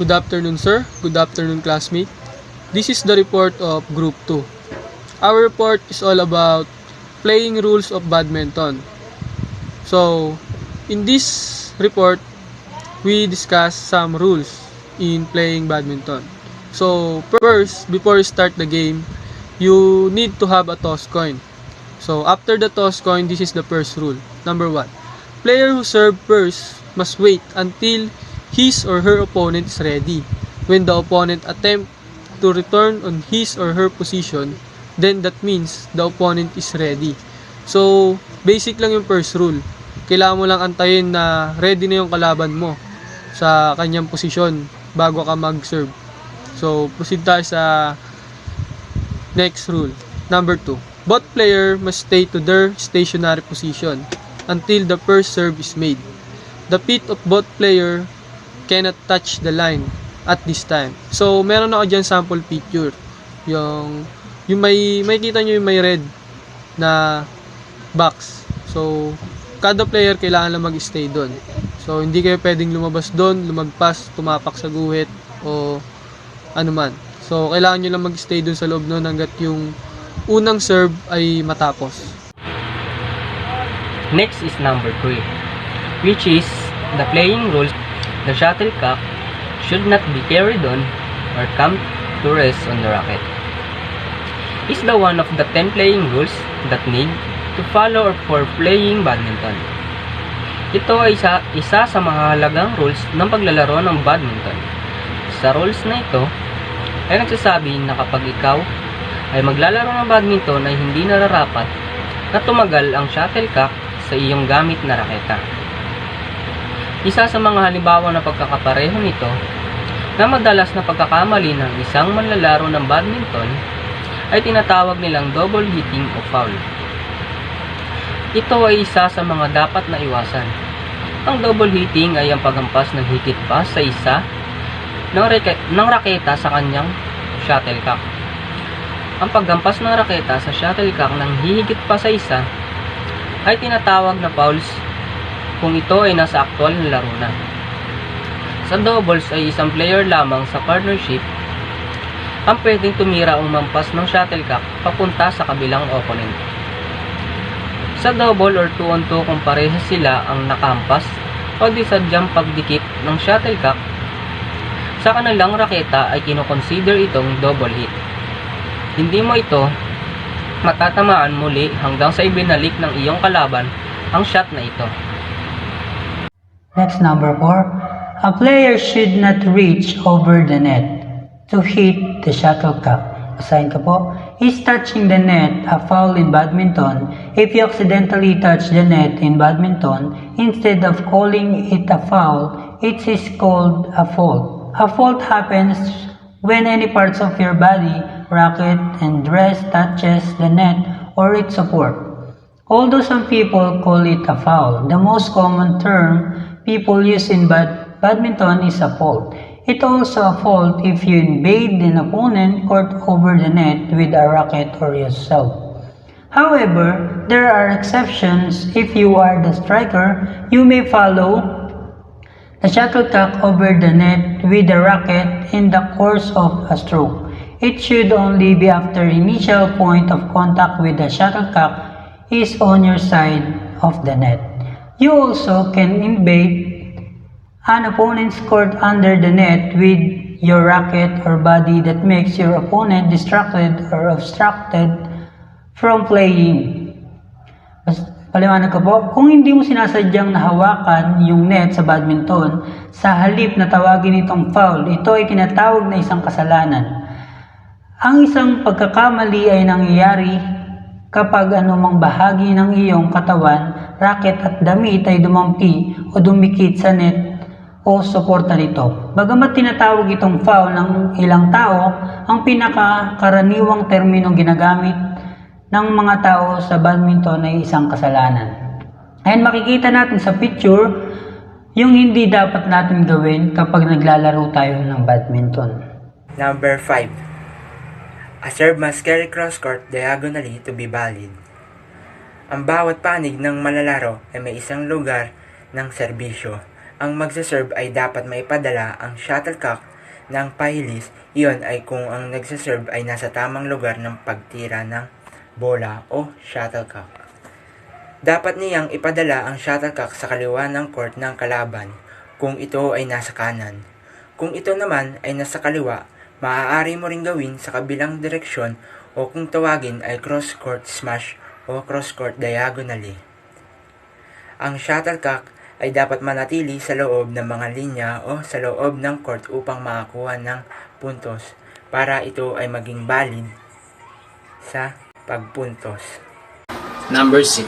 Good afternoon, sir. Good afternoon, classmate. This is the report of Group 2. Our report is all about playing rules of badminton. So, in this report, we discuss some rules in playing badminton. So, first, before you start the game, you need to have a toss coin. So, after the toss coin, this is the first rule. Number 1. Player who serve first must wait until his or her opponent is ready. When the opponent attempt to return on his or her position, then that means the opponent is ready. So, basic lang yung first rule. Kailangan mo lang antayin na ready na yung kalaban mo sa kanyang posisyon bago ka mag-serve. So, proceed tayo sa next rule. Number 2. Both player must stay to their stationary position until the first serve is made. The feet of both player cannot touch the line at this time. So, meron ako dyan sample picture. Yung may kita nyo yung may red na box. So, kada player kailangan lang mag-stay doon. So, hindi kayo pwedeng lumabas doon, lumagpas, tumapak sa guhit, o anuman. So, kailangan nyo lang mag-stay doon sa loob noon hanggat yung unang serve ay matapos. Next is number 3, which is the playing rules. The shuttlecock should not be carried on or come to rest on the racket. Is the one of the 10 playing rules that need to follow for playing badminton. Ito ay isa sa mahalagang rules ng paglalaro ng badminton. Sa rules na ito ay nagsasabi na kapag ikaw ay maglalaro ng badminton ay hindi nararapat na tumagal ang shuttlecock sa iyong gamit na raketa. Isa sa mga halimbawa na pagkakapareho nito na madalas na pagkakamali ng isang manlalaro ng badminton ay tinatawag nilang double hitting o foul. Ito ay isa sa mga dapat na iwasan. Ang double hitting ay ang paghampas ng higit pa sa isa ng raketa sa kanyang shuttlecock. Ang paghampas ng raketa sa shuttlecock ng hihigit pa sa isa ay tinatawag na fouls kung ito ay nasa aktual na laro na. Sa doubles ay isang player lamang sa partnership ang pwedeng tumira o mampas ng shuttlecock papunta sa kabilang opponent. Sa double or 2-on-2 kung parehas sila ang nakampas o di sadyang pagdikit ng shuttlecock sa kanilang raketa ay kinoconsider itong double hit. Hindi mo ito matatamaan muli hanggang sa ibinalik ng iyong kalaban ang shot na ito. Next, number 4. A player should not reach over the net to hit the shuttlecock. Asahin ka po. Is touching the net a foul in badminton? If you accidentally touch the net in badminton, instead of calling it a foul, it is called a fault. A fault happens when any parts of your body, racket, and dress touches the net or its support. Although some people call it a foul, the most common term people use in badminton is a fault. It's also a fault if you invade an opponent court over the net with a racket or yourself. However, there are exceptions. If you are the striker, you may follow the shuttlecock over the net with the racket in the course of a stroke. It should only be after initial point of contact with the shuttlecock is on your side of the net. You also can invade an opponent's court under the net with your racket or body that makes your opponent distracted or obstructed from playing. Paliwanag ko po, kung hindi mo sinasadyang nahawakan yung net sa badminton, sa halip na tawagin itong foul, ito ay tinatawag na isang kasalanan. Ang isang pagkakamali ay nangyayari kapag anumang bahagi ng iyong katawan, racket at damit ay dumampi o dumikit sa net o suporta nito. Bagamat tinatawag itong foul ng ilang tao, ang pinakakaraniwang terminong ginagamit ng mga tao sa badminton ay isang kasalanan. And makikita natin sa picture yung hindi dapat natin gawin kapag naglalaro tayo ng badminton. Number 5. A serve must carry cross court diagonally to be valid. Ang bawat panig ng manlalaro ay may isang lugar ng serbisyo. Ang magsaserve ay dapat maipadala ang shuttlecock ng pahilis, iyon ay kung ang nagsaserve ay nasa tamang lugar ng pagtira ng bola o shuttlecock. Dapat niyang ipadala ang shuttlecock sa kaliwa ng court ng kalaban kung ito ay nasa kanan. Kung ito naman ay nasa kaliwa, maaari mo ring gawin sa kabilang direksyon o kung tawagin ay cross-court smash o cross-court diagonally. Ang shuttlecock ay dapat manatili sa loob ng mga linya o sa loob ng court upang makakuha ng puntos para ito ay maging valid sa pagpuntos. Number 6.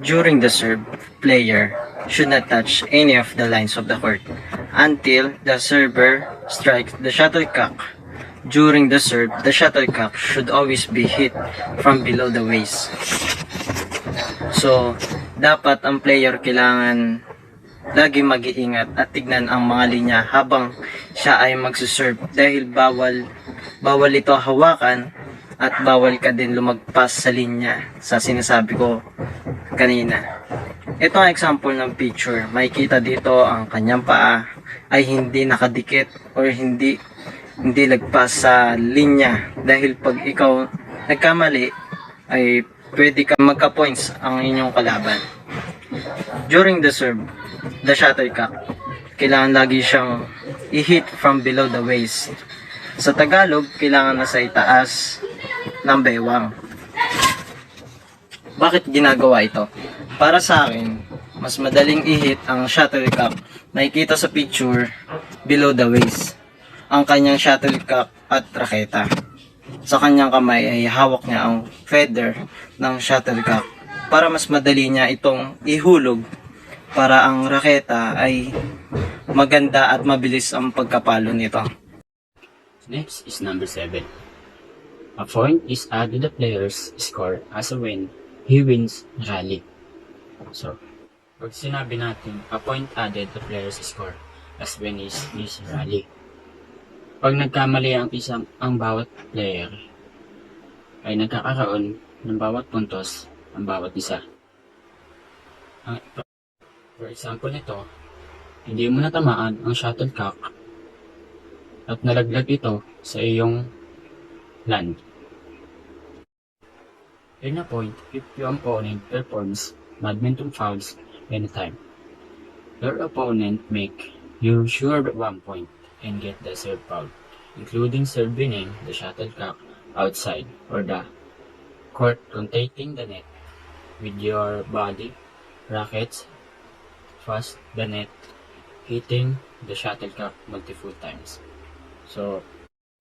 During the serve, player should not touch any of the lines of the court until the server strikes the shuttlecock. During the serve, the shuttlecock should always be hit from below the waist. So, dapat ang player kailangan lagi mag-iingat at tignan ang mga linya habang siya ay magsuserve dahil bawal ito hawakan at bawal ka din lumagpas sa linya sa sinasabi ko kanina. Ito ang example ng picture. Makikita dito ang kanyang paa ay hindi nakadikit or hindi lagpas sa linya dahil pag ikaw nagkamali ay pwede ka magka-points ang inyong kalaban. During the serve, the shuttlecock, kailangan lagi siyang i-hit from below the waist. Sa Tagalog, kailangan nasa itaas ng bewang. Bakit ginagawa ito? Para sa akin, mas madaling i-hit ang shuttlecock. Nakikita sa picture, below the waist, ang kanyang shuttlecock at raketa. Sa kanyang kamay ay hawak niya ang feather ng shuttlecock para mas madali niya itong ihulog para ang raketa ay maganda at mabilis ang pagkapalo nito. Next is number 7. A point is added to the player's score as a win. He wins rally. So, pag sinabi natin, a point added to the player's score as win is rally. Pag nagkamali ang bawat player, ay nagkakaroon ng bawat puntos ang bawat isa. For example nito, hindi mo natamaan ang shuttlecock at nalaglag ito sa iyong land. In a point, if your opponent performs badminton fouls anytime, your opponent make you sure 1 point and get the serve foul, including serving the shuttlecock outside or the court rotating the net with your body, rackets, fast the net, hitting the shuttlecock multiple times. So,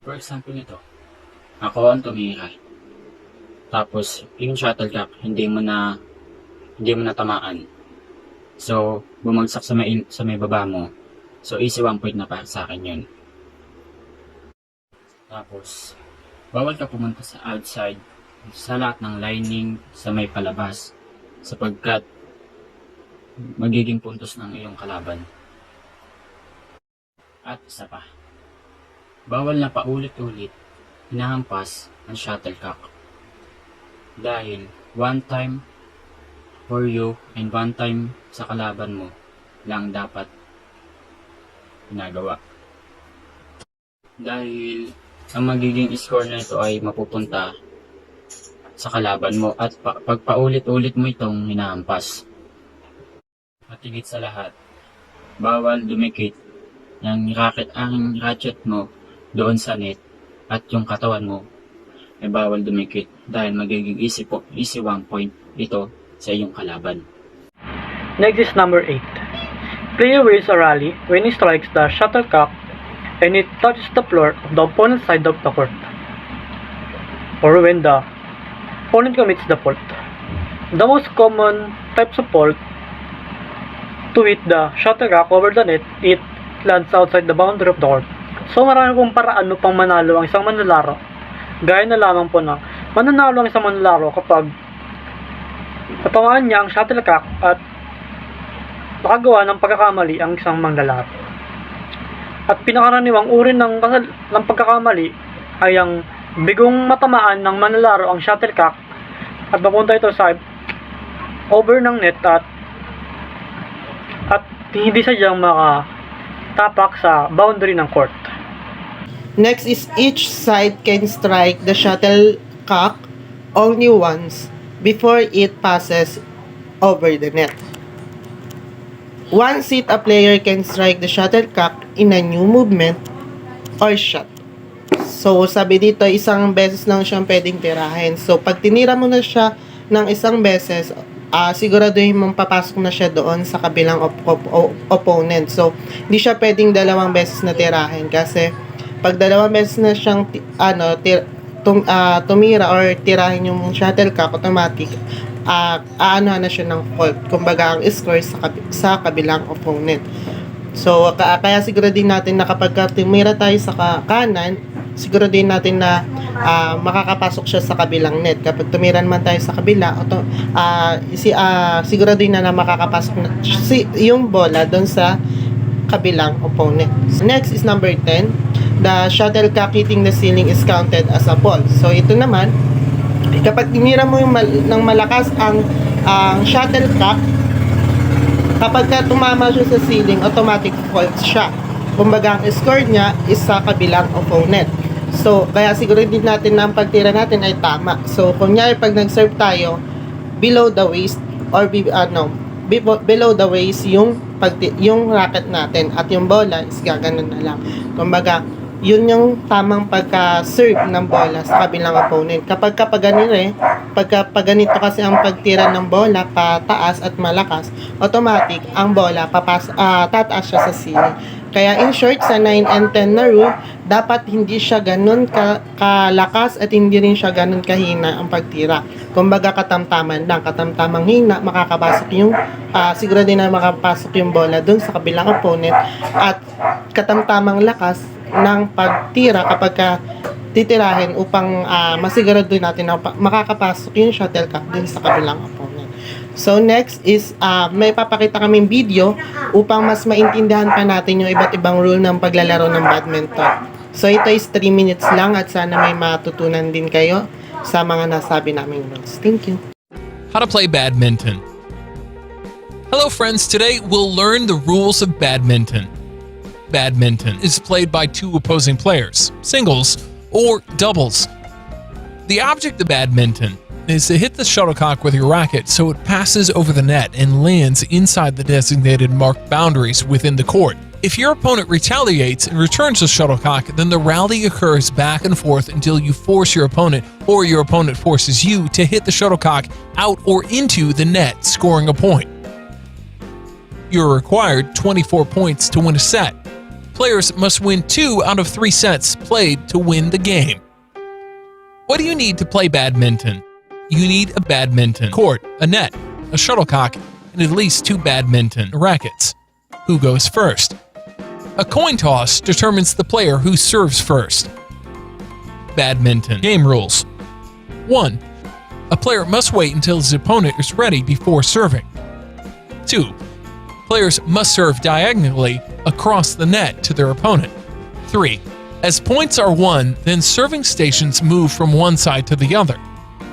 for example nito, ako ang tumira. Tapos, yung shuttlecock, hindi mo na tamaan. So, bumagsak sa may baba mo. So, easy 1 point na para sa akin yun. Tapos, bawal ka pumunta sa outside sa lahat ng lining sa may palabas sapagkat magiging puntos ng iyong kalaban. At isa pa, bawal na paulit-ulit hinahampas ang shuttlecock. Dahil 1 time for you and 1 time sa kalaban mo lang dapat ginagawa. Dahil ang magiging score na ito ay mapupunta sa kalaban mo at pag paulit-ulit mo itong hinahampas. At higit sa lahat, bawal dumikit ang ratchet mo doon sa net at yung katawan mo ay bawal dumikit dahil magiging easy 1 point ito sa iyong kalaban. Next is number 8. Player wins a rally when he strikes the shuttlecock and it touches the floor of the opponent's side of the court, or when the opponent commits the fault. The most common types of fault to hit the shuttlecock over the net, it lands outside the boundary of the court. So marami pong paraan upang manalo ang isang manlalaro. Gaya na lamang po na mananalo ang isang manlalaro kapag natamaan niya ang shuttlecock at nakagawa ng pagkakamali ang isang manlalaro. At pinakaraniwang uri ng pagkakamali ay ang bigong matamaan ng manlalaro ang shuttlecock at mapunta ito sa over ng net at hindi sadyang tapak sa boundary ng court. Next is each side can strike the shuttlecock only once before it passes over the net. Once a player can strike the shuttlecock in a new movement or shot. So, sabi dito, isang beses lang siyang pwedeng tirahin. So, pag tinira mo na siya ng isang beses, siguraduhin mong papasok na siya doon sa kabilang opponent. So, hindi siya pwedeng dalawang beses na tirahin kasi pag dalawang beses na siyang tumira or tirahin yung shuttlecock, automatic aanohan na siya ng fault. Kumbaga, ang score sa kabilang opponent. So, kaya siguraduhin natin na kapag tumira tayo sa kanan, siguraduhin natin na makakapasok siya sa kabilang net. Kapag tumira naman tayo sa kabila, siguraduhin na makakapasok na yung bola doon sa kabilang opponent. Next is number 10. The shuttlecock hitting the ceiling is counted as a ball. So, ito naman, kapag tinira mo ng malakas ang shuttlecock, kapag tumama siya sa ceiling, automatic fault siya. Kumbaga, ang score niya is sa kabilang opponent. So, kaya siguro din natin na ang pagtira natin ay tama. So, kunyari pag nag-serve tayo, below the waist or below the waist yung racket natin at yung bola is gaganon na lang. Kumbaga, yun yung tamang pagka-serve ng bola sa kabilang opponent. Kapag ganito kasi ang pagtira ng bola pataas at malakas, automatic ang bola tataas siya sa ceiling. Kaya in short, sa 9 and 10 na rule, dapat hindi siya ganun kalakas at hindi rin siya ganun kahina ang pagtira. Kumbaga katamtaman lang, katamtamang hina, makakapasok yung siguro din na makapasok yung bola dun sa kabilang opponent at katamtamang lakas ng pagtira kapag titirahin upang masigurado natin na makakapasok yung shuttlecock dun sa kabilang opponent. So next is may papakita kaming video upang mas maintindihan pa natin yung iba't ibang rule ng paglalaro ng badminton. So ito is 3 minutes lang at sana may matutunan din kayo sa mga nasabi naming rules. Thank you. How to play badminton. Hello friends, today we'll learn the rules of badminton. Badminton is played by two opposing players, singles or doubles. The object of badminton is to hit the shuttlecock with your racket so it passes over the net and lands inside the designated marked boundaries within the court. If your opponent retaliates and returns the shuttlecock, then the rally occurs back and forth until you force your opponent or your opponent forces you to hit the shuttlecock out or into the net, scoring a point. You're required 24 points to win a set. Players must win 2 out of 3 sets played to win the game. What do you need to play badminton? You need a badminton court, a net, a shuttlecock, and at least 2 badminton rackets. Who goes first? A coin toss determines the player who serves first. Badminton game rules. 1. A player must wait until his opponent is ready before serving. 2. Players must serve diagonally across the net to their opponent. 3. As points are won, then serving stations move from one side to the other.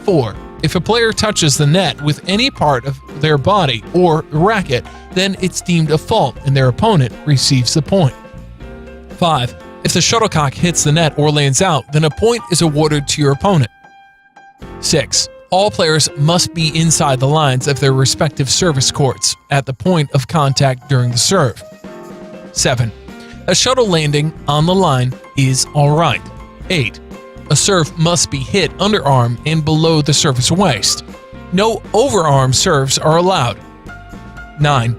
4. If a player touches the net with any part of their body or racket, then it's deemed a fault and their opponent receives the point. 5. If the shuttlecock hits the net or lands out, then a point is awarded to your opponent. 6. All players must be inside the lines of their respective service courts at the point of contact during the serve. 7. A shuttle landing on the line is alright. 8. A serve must be hit underarm and below the server's waist. No overarm serves are allowed. 9.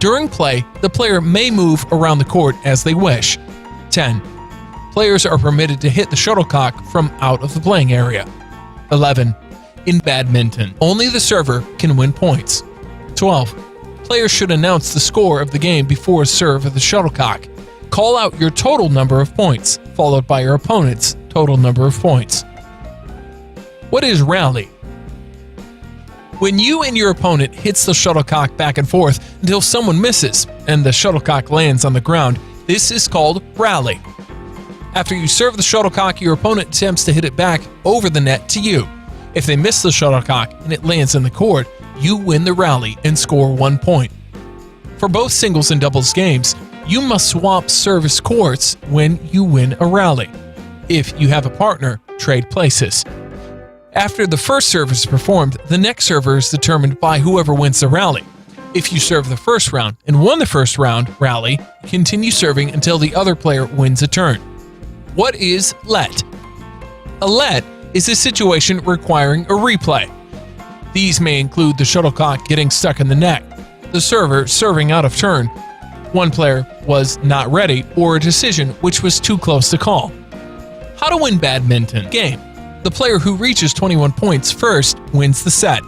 During play, the player may move around the court as they wish. 10. Players are permitted to hit the shuttlecock from out of the playing area. 11. In badminton, only the server can win points. 12. Players should announce the score of the game before a serve of the shuttlecock. Call out your total number of points, followed by your opponent's total number of points. What is rally? When you and your opponent hits the shuttlecock back and forth until someone misses and the shuttlecock lands on the ground, this is called rally. After you serve the shuttlecock, your opponent attempts to hit it back over the net to you. If they miss the shuttlecock and it lands in the court, you win the rally and score 1 point. For both singles and doubles games, you must swap service courts when you win a rally. If you have a partner, trade places. After the first serve is performed, the next server is determined by whoever wins the rally. If you serve the first round and won the first round rally, continue serving until the other player wins a turn. What is let? A let is a situation requiring a replay. These may include the shuttlecock getting stuck in the net, the server serving out of turn, one player was not ready, or a decision which was too close to call. How to win badminton game. The player who reaches 21 points first wins the set.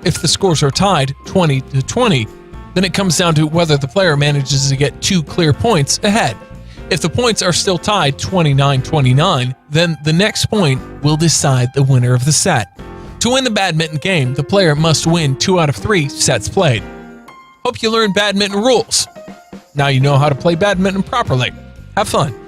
If the scores are tied 20-20, then it comes down to whether the player manages to get 2 clear points ahead. If the points are still tied 29-29, then the next point will decide the winner of the set. To win the badminton game, the player must win 2 out of 3 sets played. Hope you learned badminton rules. Now you know how to play badminton properly. Have fun.